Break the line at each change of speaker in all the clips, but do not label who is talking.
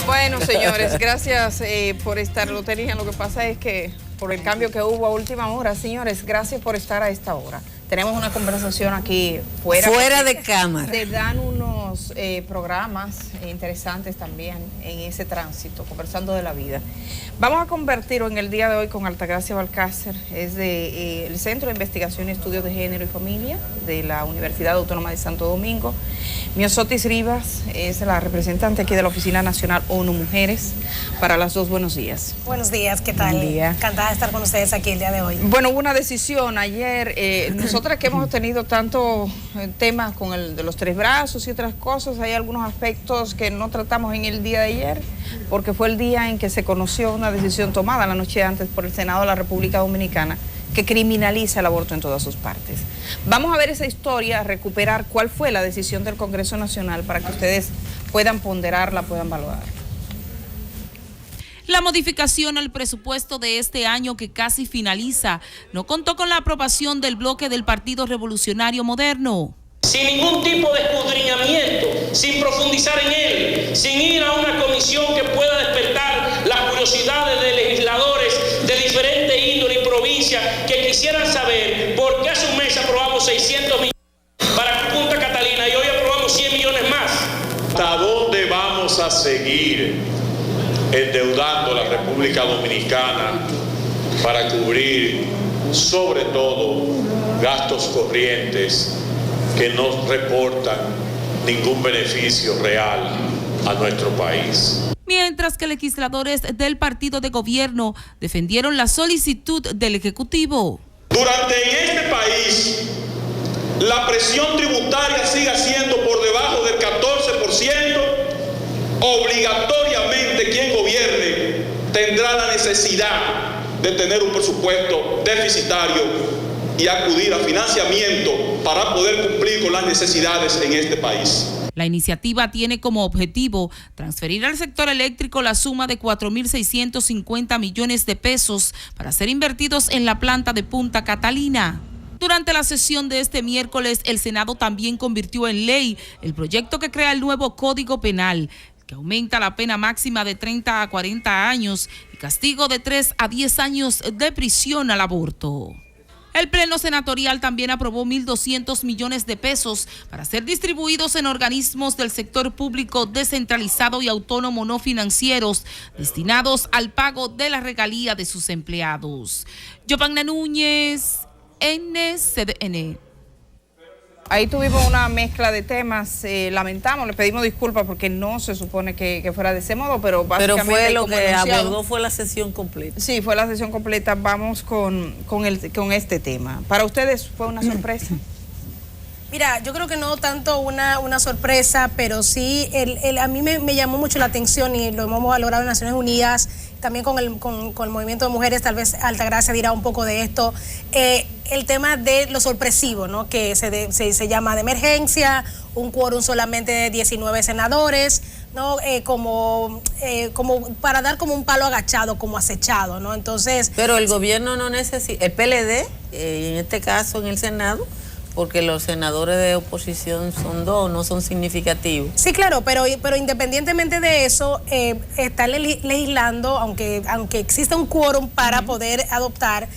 Bueno, señores, gracias por estar. Lo que pasa es que por el cambio que hubo a última hora, señores, gracias por estar a esta hora. Tenemos una conversación aquí fuera
de cámara.
Se dan unos programas interesantes también en ese tránsito, conversando de la vida. Vamos a convertirlo en el día de hoy con Altagracia Balcácer, es del Centro de Investigación y Estudios de Género y Familia de la Universidad Autónoma de Santo Domingo. Miosotis Rivas es la representante aquí de la Oficina Nacional ONU Mujeres. Para las dos, buenos días.
Buenos días, ¿qué tal?
Buen día.
Encantada de estar con ustedes aquí el día de hoy.
Bueno, hubo una decisión ayer, nosotras que hemos tenido tanto temas con el de los 3 brazos y otras cosas, hay algunos aspectos que no tratamos en el día de ayer, porque fue el día en que se conoció una decisión tomada la noche antes por el Senado de la República Dominicana que criminaliza el aborto en todas sus partes. Vamos a ver esa historia, a recuperar cuál fue la decisión del Congreso Nacional para que ustedes puedan ponderarla, puedan valorar.
La modificación al presupuesto de este año que casi finaliza no contó con la aprobación del bloque del Partido Revolucionario Moderno.
Sin ningún tipo de escudriñamiento, sin profundizar en él, sin ir a una comisión que pueda despertar las curiosidades de legisladores de diferentes índole y provincias que quisieran saber por qué hace un mes aprobamos 600 millones para Punta Catalina y hoy aprobamos 100 millones más.
¿Hasta dónde vamos a seguir endeudando la República Dominicana para cubrir sobre todo gastos corrientes que no reportan ningún beneficio real a nuestro país?
Mientras que legisladores del partido de gobierno defendieron la solicitud del Ejecutivo.
Durante en este país la presión tributaria siga siendo por debajo del 14%, obligatoriamente quien gobierne tendrá la necesidad de tener un presupuesto deficitario y acudir a financiamiento para poder cumplir con las necesidades en este país.
La iniciativa tiene como objetivo transferir al sector eléctrico la suma de 4.650 millones de pesos para ser invertidos en la planta de Punta Catalina. Durante la sesión de este miércoles, el Senado también convirtió en ley el proyecto que crea el nuevo Código Penal, que aumenta la pena máxima de 30 a 40 años y castigo de 3 a 10 años de prisión al aborto. El Pleno Senatorial también aprobó 1.200 millones de pesos para ser distribuidos en organismos del sector público descentralizado y autónomo no financieros destinados al pago de la regalía de sus empleados. Giovanna Núñez, NCDN.
Ahí tuvimos una mezcla de temas, lamentamos, le pedimos disculpas porque no se supone que fuera de ese modo, pero básicamente...
Pero fue lo que abordó, fue la sesión completa.
Sí, fue la sesión completa. Vamos con este tema. ¿Para ustedes fue una sorpresa?
Mira, yo creo que no tanto una sorpresa, pero sí, a mí me llamó mucho la atención y lo hemos valorado en Naciones Unidas, también con el movimiento de mujeres, tal vez Altagracia dirá un poco de esto, el tema de lo sorpresivo, ¿no? Que se llama de emergencia, un quórum solamente de 19 senadores, ¿no? Como para dar como un palo agachado, como acechado, ¿no? Entonces... Pero el gobierno no necesita, el PLD, en este caso en el Senado, porque los senadores de oposición son 2, no son significativos. Sí, claro, pero independientemente de eso, está legislando, aunque exista un quórum para poder adoptar,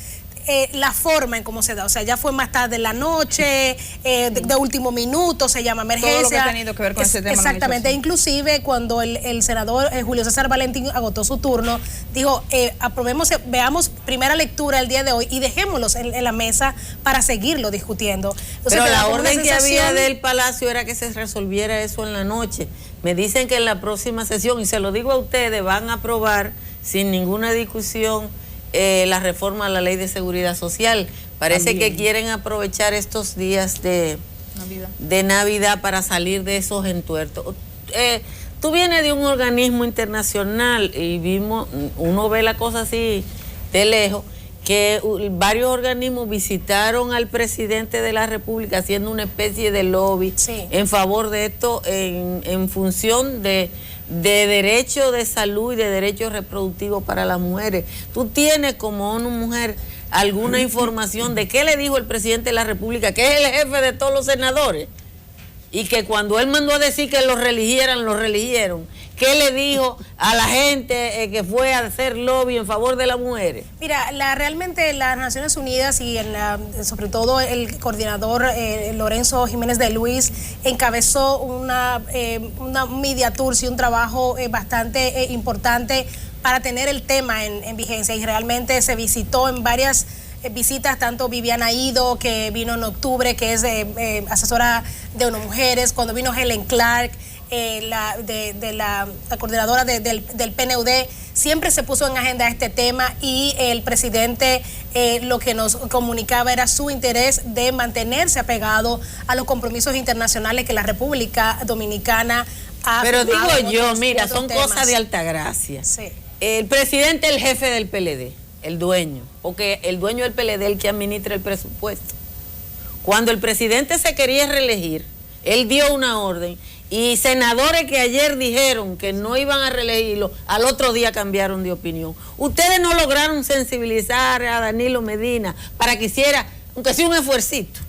la forma en cómo se da, o sea, ya fue más tarde en la noche, de último minuto, se llama emergencia. Todo lo que ha tenido que ver con ese tema. Exactamente, inclusive cuando el senador Julio César Valentín agotó su turno, dijo, aprobemos, veamos primera lectura el día de hoy y dejémoslos en la mesa para seguirlo discutiendo. Entonces, pero la orden que había del Palacio era que se resolviera eso en la noche. Me dicen que en la próxima sesión, y se lo digo a ustedes, van a aprobar sin ninguna discusión la reforma a la Ley de Seguridad Social. Parece también que quieren aprovechar estos días de Navidad para salir de esos entuertos. Tú vienes de un organismo internacional y uno ve la cosa así de lejos, que varios organismos visitaron al presidente de la República haciendo una especie de lobby en favor de esto, en función de derecho de salud y de derechos reproductivos para las mujeres. ¿Tú tienes como ONU Mujer alguna información de qué le dijo el presidente de la República, que es el jefe de todos los senadores?
y que cuando él mandó a decir que lo religieron. ¿Qué le dijo a la gente que fue a hacer lobby en favor de las mujeres?
Mira, realmente las Naciones Unidas y sobre todo el coordinador Lorenzo Jiménez de Luis encabezó una media tour y un trabajo bastante importante para tener el tema en vigencia, y realmente se visitó en varias visitas, tanto Viviana Ido, que vino en octubre, que es asesora de ONU Mujeres, cuando vino Helen Clark, la coordinadora del PNUD, siempre se puso en agenda este tema, y el presidente lo que nos comunicaba era su interés de mantenerse apegado a los compromisos internacionales que la República Dominicana ha
Pero
firmado.
digo yo, mira, son cosas de altagracia.
Sí.
El presidente es el jefe del PLD, el dueño, porque el dueño del PLD es el que administra el presupuesto. Cuando el presidente se quería reelegir, él dio una orden, y senadores que ayer dijeron que no iban a reelegirlo, al otro día cambiaron de opinión. Ustedes no lograron sensibilizar a Danilo Medina para que hiciera, aunque sea un esfuercito.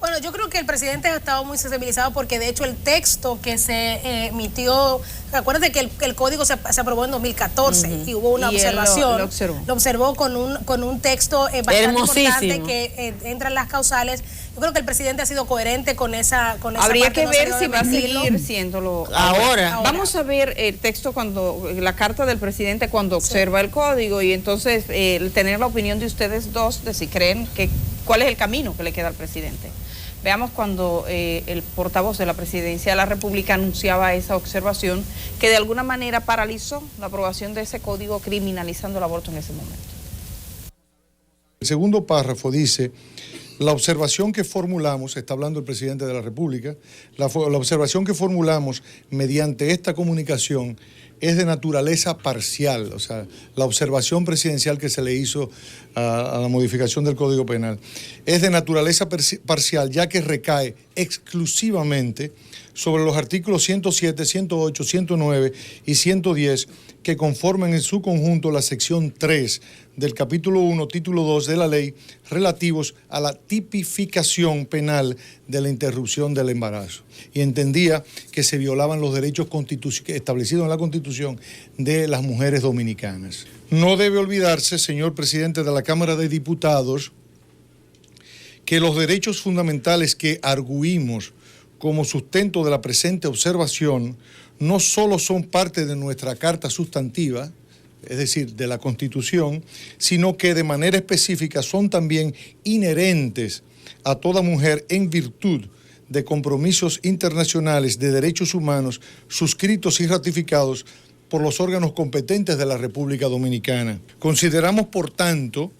Bueno, yo creo que el presidente ha estado muy sensibilizado, porque de hecho el texto que se emitió, acuérdate que el código se aprobó en 2014 y hubo una observación. Lo observó con un texto bastante importante que entra en las causales. Yo creo que el presidente ha sido coherente con esa
Habría
parte,
que
no
ver si va a
mentirlo.
seguir siéndolo
Ahora.
Vamos a ver el texto la carta del presidente cuando observa el código, y entonces tener la opinión de ustedes dos de si creen cuál es el camino que le queda al presidente. Veamos cuando el portavoz de la Presidencia de la República anunciaba esa observación que de alguna manera paralizó la aprobación de ese código criminalizando el aborto en ese momento.
El segundo párrafo dice: la observación que formulamos, está hablando el presidente de la República, la observación que formulamos mediante esta comunicación es de naturaleza parcial, o sea, la observación presidencial que se le hizo a la modificación del Código Penal es de naturaleza parcial, ya que recae exclusivamente sobre los artículos 107, 108, 109 y 110 que conforman en su conjunto la sección 3 del capítulo 1, título 2 de la ley, relativos a la tipificación penal de la interrupción del embarazo. Y entendía que se violaban los derechos establecidos en la Constitución de las mujeres dominicanas. No debe olvidarse, señor presidente de la Cámara de Diputados, que los derechos fundamentales que arguimos como sustento de la presente observación no solo son parte de nuestra Carta Sustantiva, es decir, de la Constitución, sino que de manera específica son también inherentes a toda mujer en virtud de compromisos internacionales de derechos humanos suscritos y ratificados por los órganos competentes de la República Dominicana. Consideramos, por tanto,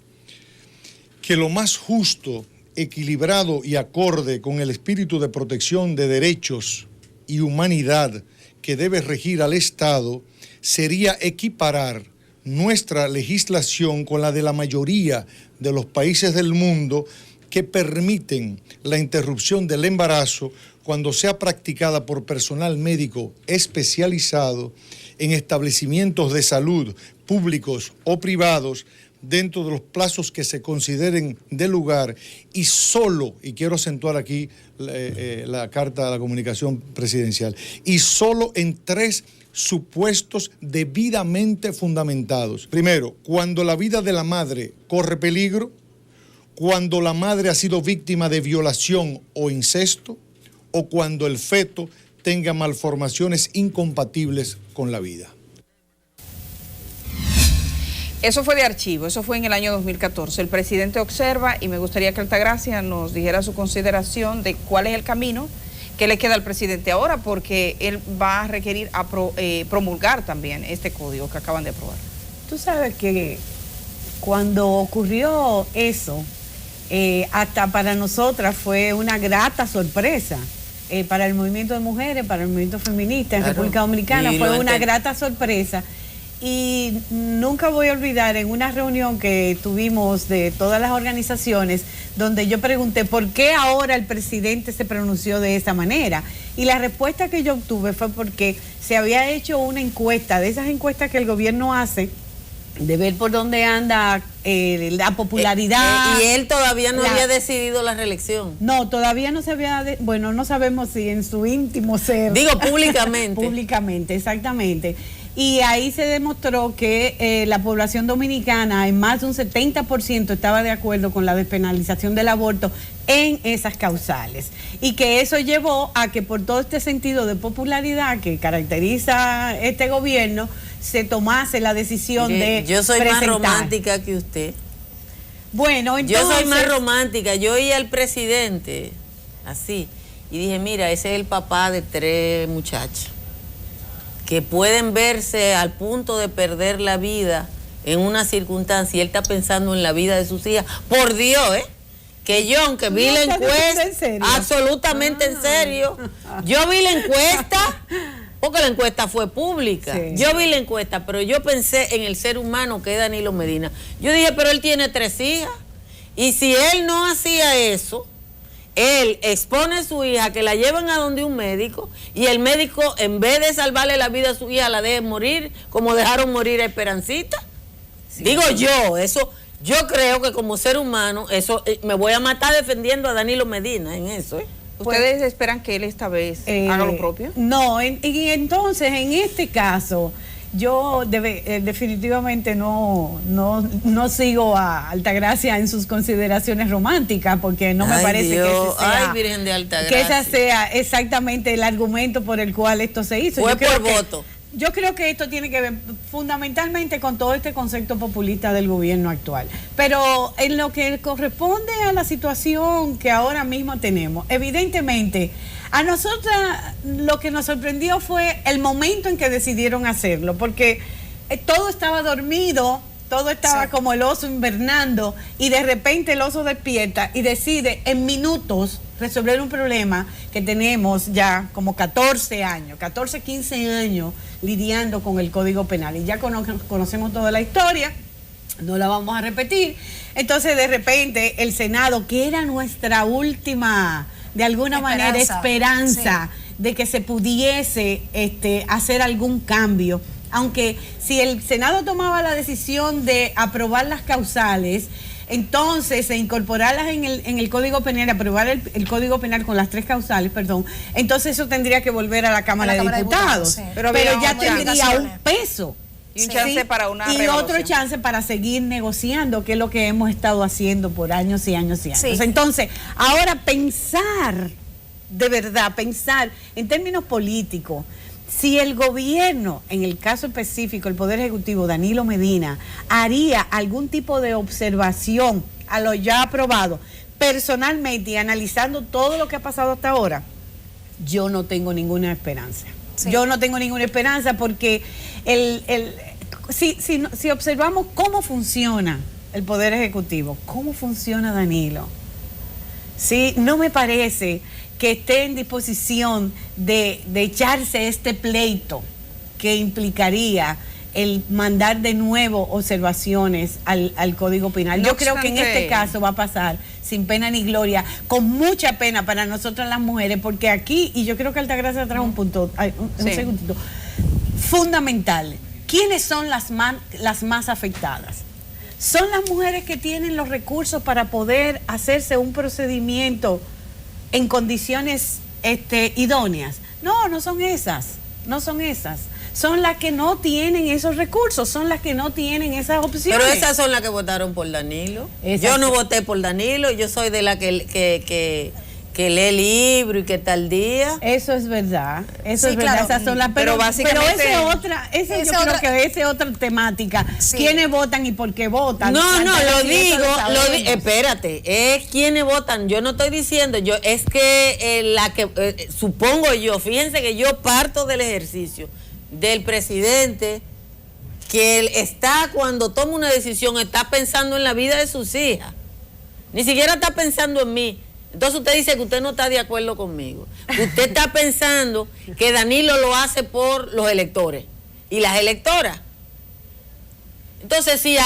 que lo más justo, equilibrado y acorde con el espíritu de protección de derechos y humanidad que debe regir al Estado sería equiparar nuestra legislación con la de la mayoría de los países del mundo que permiten la interrupción del embarazo cuando sea practicada por personal médico especializado en establecimientos de salud públicos o privados dentro de los plazos que se consideren de lugar, y solo, y quiero acentuar aquí la carta de la comunicación presidencial, y solo en 3 supuestos debidamente fundamentados. Primero, cuando la vida de la madre corre peligro, cuando la madre ha sido víctima de violación o incesto, o cuando el feto tenga malformaciones incompatibles con la vida.
Eso fue de archivo, eso fue en el año 2014. El presidente observa, y me gustaría que Altagracia nos dijera su consideración de cuál es el camino que le queda al presidente ahora, porque él va a requerir promulgar también este código que acaban de aprobar.
Tú sabes que cuando ocurrió eso, hasta para nosotras fue una grata sorpresa. Para el movimiento de mujeres, para el movimiento feminista en República Dominicana, fue una grata sorpresa. Y nunca voy a olvidar en una reunión que tuvimos de todas las organizaciones, donde yo pregunté por qué ahora el presidente se pronunció de esa manera. Y la respuesta que yo obtuve fue porque se había hecho una encuesta, de esas encuestas que el gobierno hace de ver por dónde anda la popularidad.
Y él todavía no había decidido la reelección.
No, todavía no se había, bueno, no sabemos si en su íntimo ser.
Digo, públicamente.
Públicamente, exactamente. Y ahí se demostró que la población dominicana, en más de un 70%, estaba de acuerdo con la despenalización del aborto en esas causales. Y que eso llevó a que por todo este sentido de popularidad que caracteriza este gobierno, se tomase la decisión de
yo soy
presentar.
más romántica que usted.
Bueno, entonces...
Yo soy más romántica. Yo oí al presidente así y dije, mira, ese es el papá de 3 muchachos que pueden verse al punto de perder la vida en una circunstancia y él está pensando en la vida de sus hijas. Por Dios, que yo, aunque vi la encuesta, absolutamente en serio, yo vi la encuesta, porque la encuesta fue pública, sí. Yo vi la encuesta, pero yo pensé en el ser humano que es Danilo Medina. Yo dije, pero él tiene 3 hijas, y si él no hacía eso, él expone a su hija que la llevan a donde un médico y el médico, en vez de salvarle la vida a su hija, la deje morir como dejaron morir a Esperancita. Sí. Digo yo, eso, yo creo que como ser humano, eso me voy a matar defendiendo a Danilo Medina en eso.
¿Ustedes esperan que él esta vez haga lo propio?
No, y entonces en este caso yo definitivamente no sigo a Altagracia en sus consideraciones románticas, porque no me parece
Virgen de Altagracia,
que ese sea exactamente el argumento por el cual esto se hizo.
Fue por voto.
Yo creo que esto tiene que ver fundamentalmente con todo este concepto populista del gobierno actual. Pero en lo que corresponde a la situación que ahora mismo tenemos, evidentemente, a nosotras lo que nos sorprendió fue el momento en que decidieron hacerlo, porque todo estaba dormido, todo estaba como el oso invernando, y de repente el oso despierta y decide en minutos resolver un problema que tenemos ya como 14, 15 años lidiando con el Código Penal. Y ya conocemos toda la historia, no la vamos a repetir. Entonces, de repente, el Senado, que era nuestra última, de alguna manera, esperanza de que se pudiese hacer algún cambio, aunque si el Senado tomaba la decisión de aprobar las causales, entonces incorporarlas en el Código Penal, aprobar el Código Penal con las 3 causales, perdón, entonces eso tendría que volver a la Cámara de Diputados, sí. pero ya tendría un peso.
Y un chance para una
y otro chance para seguir negociando, que es lo que hemos estado haciendo por años y años y años. Sí. Entonces, ahora pensar, de verdad, pensar en términos políticos, si el gobierno, en el caso específico, el Poder Ejecutivo, Danilo Medina, haría algún tipo de observación a lo ya aprobado, personalmente y analizando todo lo que ha pasado hasta ahora, yo no tengo ninguna esperanza. Sí. Yo no tengo ninguna esperanza porque si observamos cómo funciona el Poder Ejecutivo, cómo funciona Danilo, ¿sí? No me parece que esté en disposición de echarse este pleito que implicaría el mandar de nuevo observaciones al Código Penal. Yo creo que en este caso va a pasar sin pena ni gloria, con mucha pena para nosotras las mujeres, porque aquí, y yo creo que Altagracia trajo un punto, un segundito, fundamental. ¿Quiénes son las más afectadas? Son las mujeres que tienen los recursos para poder hacerse un procedimiento en condiciones idóneas. No son esas, no son esas. Son las que no tienen esos recursos, son las que no tienen esas opciones.
Pero esas son las que votaron por Danilo. Yo no voté por Danilo, yo soy de la que lee libro y que tal día.
Eso es verdad, eso es verdad, esas son las, pero básicamente, pero creo que esa es otra temática. Sí. ¿Quiénes votan y por qué votan?
Espérate, es quiénes votan. Yo no estoy diciendo, es que supongo yo, fíjense que yo parto del ejercicio del presidente, que él está, cuando toma una decisión, está pensando en la vida de sus hijas, ni siquiera está pensando en mí. Entonces usted dice que usted no está de acuerdo conmigo. Usted está pensando que Danilo lo hace por los electores y las electoras. Entonces, si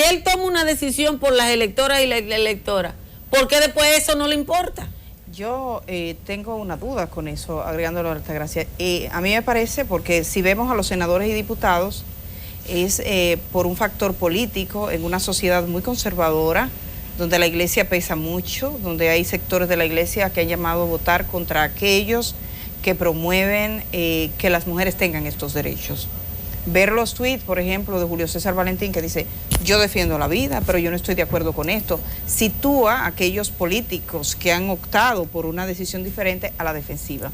él toma una decisión por las electoras y la electora, ¿por qué después eso no le importa?
Yo tengo una duda con eso, agregándolo a Altagracia. A mí me parece, porque si vemos a los senadores y diputados, es por un factor político en una sociedad muy conservadora, donde la iglesia pesa mucho, donde hay sectores de la iglesia que han llamado a votar contra aquellos que promueven que las mujeres tengan estos derechos. Ver los tweets, por ejemplo, de Julio César Valentín, que dice, yo defiendo la vida, pero yo no estoy de acuerdo con esto, sitúa a aquellos políticos que han optado por una decisión diferente a la defensiva.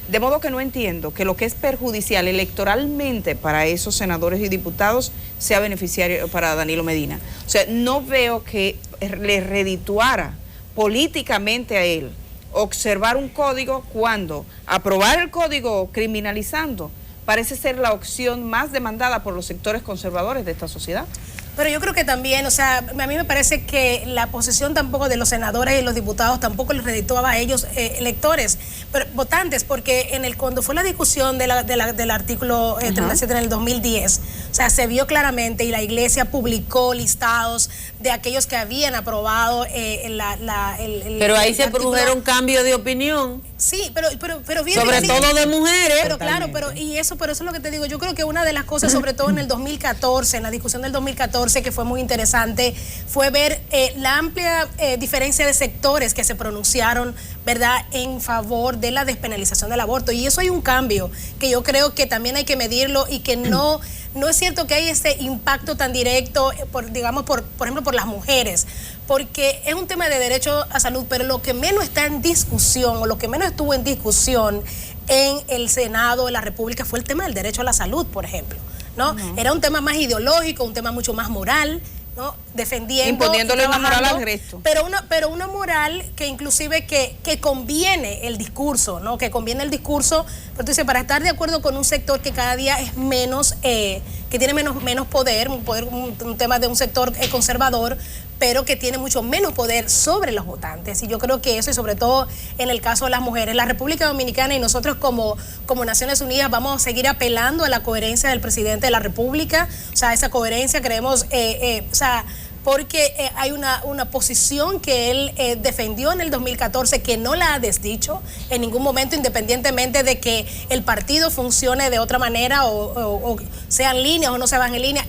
De modo que no entiendo que lo que es perjudicial electoralmente para esos senadores y diputados sea beneficiario para Danilo Medina. O sea, no veo que le redituara políticamente a él observar un código cuando aprobar el código criminalizando parece ser la opción más demandada por los sectores conservadores de esta sociedad.
Pero yo creo que también, o sea, a mí me parece que la posición tampoco de los senadores y los diputados tampoco les redituaba a ellos electores, pero votantes, porque cuando fue la discusión del artículo 37 en el 2010, o sea, se vio claramente y la iglesia publicó listados de aquellos que habían aprobado
pero ahí se produjeron cambios de opinión.
Sí, pero bien,
sobre todo de mujeres.
Pero claro, pero eso es lo que te digo. Yo creo que una de las cosas, sobre todo en el 2014, en la discusión del 2014, que fue muy interesante, fue ver la amplia diferencia de sectores que se pronunciaron, ¿verdad?, en favor de la despenalización del aborto. Y eso hay un cambio que yo creo que también hay que medirlo y que no es cierto que hay ese impacto tan directo, por ejemplo, por las mujeres, porque es un tema de derecho a salud, pero lo que menos está en discusión o lo que menos estuvo en discusión en el Senado de la República fue el tema del derecho a la salud, por ejemplo, ¿no? Era un tema más ideológico, un tema mucho más moral, ¿no? Defendiendo,
imponiéndole una moral al resto,
pero una moral que inclusive que conviene el discurso, ¿no? Que conviene el discurso, pero tú dices, para estar de acuerdo con un sector que cada día es menos, que tiene menos poder, un tema de un sector conservador, pero que tiene mucho menos poder sobre los votantes. Y yo creo que eso, y sobre todo en el caso de las mujeres, la República Dominicana y nosotros como Naciones Unidas vamos a seguir apelando a la coherencia del presidente de la República. O sea, esa coherencia creemos, porque hay una posición que él defendió en el 2014 que no la ha desdicho en ningún momento, independientemente de que el partido funcione de otra manera o sean líneas o no se van en línea.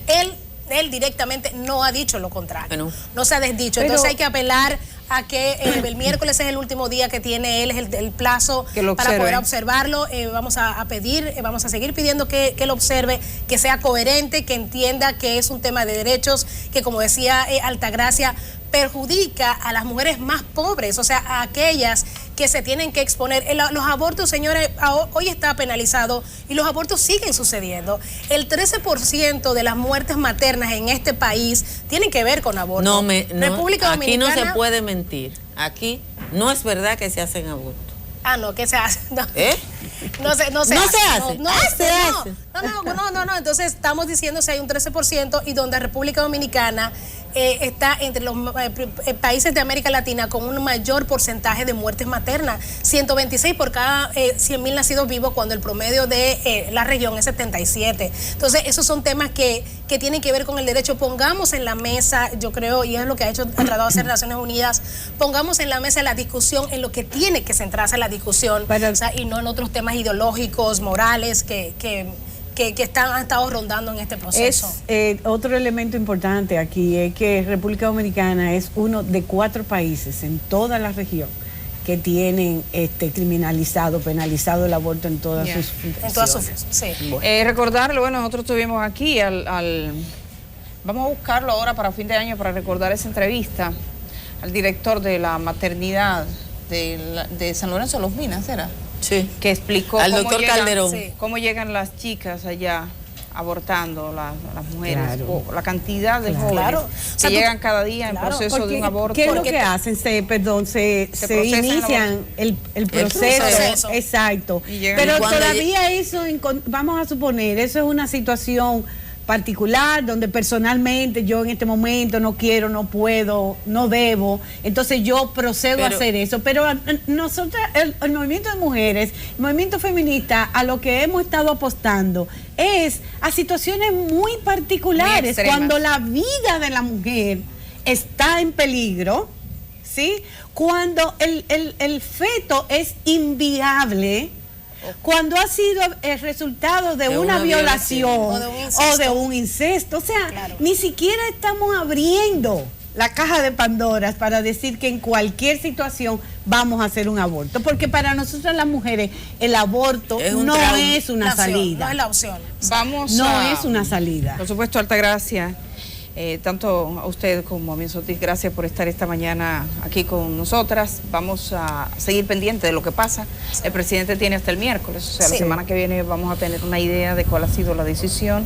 Él directamente no ha dicho lo contrario, no se ha desdicho. Entonces hay que apelar a que el miércoles es el último día que tiene él, es el plazo para poder observarlo. Vamos a seguir pidiendo que lo observe, que sea coherente, que entienda que es un tema de derechos, que como decía Altagracia, perjudica a las mujeres más pobres, o sea, a aquellas que se tienen que exponer. Los abortos, señores, hoy está penalizado y los abortos siguen sucediendo. El 13% de las muertes maternas en este país tienen que ver con abortos. República Dominicana,
aquí no se puede mentir. Aquí no es verdad que se hacen abortos.
No, ¿qué se hace? No. No se hace. Entonces estamos diciendo si hay un 13% y donde República Dominicana está entre los países de América Latina con un mayor porcentaje de muertes maternas, 126 por cada 100.000 nacidos vivos, cuando el promedio de la región es 77. Entonces esos son temas que tienen que ver con el derecho. Pongamos en la mesa, yo creo, y es lo que ha tratado de hacer Naciones Unidas, pongamos en la mesa la discusión en lo que tiene que centrarse la discusión, y no en otros temas ideológicos, morales que han estado rondando en este proceso.
Otro elemento importante aquí es que República Dominicana es uno de 4 países en toda la región que tienen penalizado el aborto en todas sus funciones.
Sí.
Recordarlo, nosotros tuvimos aquí vamos a buscarlo ahora para fin de año para recordar esa entrevista al director de la maternidad de San Lorenzo de los Minas, ¿era?
Sí.
Que explicó
al doctor Calderón
cómo llegan las chicas allá abortando, las mujeres, la cantidad de jóvenes que llegan cada día en proceso de un aborto.
¿Qué es lo que hacen? Se inician el proceso. Exacto. Pero todavía eso, vamos a suponer, eso es una situación particular donde personalmente yo en este momento no quiero, no puedo, no debo, entonces yo procedo a hacer eso. Pero nosotros, el movimiento de mujeres, el movimiento feminista, a lo que hemos estado apostando es a situaciones muy particulares, cuando la vida de la mujer está en peligro, ¿sí? Cuando el feto es inviable, cuando ha sido el resultado de una violación
o de un
incesto. O sea, ni siquiera estamos abriendo la caja de Pandoras para decir que en cualquier situación vamos a hacer un aborto, porque para nosotras las mujeres el aborto no es una salida.
No es la opción.
No es una salida.
Por supuesto, Altagracia, tanto a usted como a Miss Ortiz, gracias por estar esta mañana aquí con nosotras. Vamos a seguir pendientes de lo que pasa. El presidente tiene hasta el miércoles, o sea, la semana que viene vamos a tener una idea de cuál ha sido la decisión.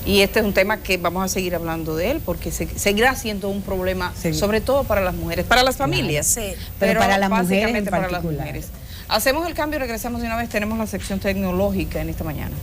Y este es un tema que vamos a seguir hablando de él, porque seguirá siendo un problema, sobre todo para las mujeres, para las familias,
pero para las mujeres
básicamente
en
para las
particular.
mujeres. Hacemos el cambio y regresamos de una vez. Tenemos la sección tecnológica en esta mañana.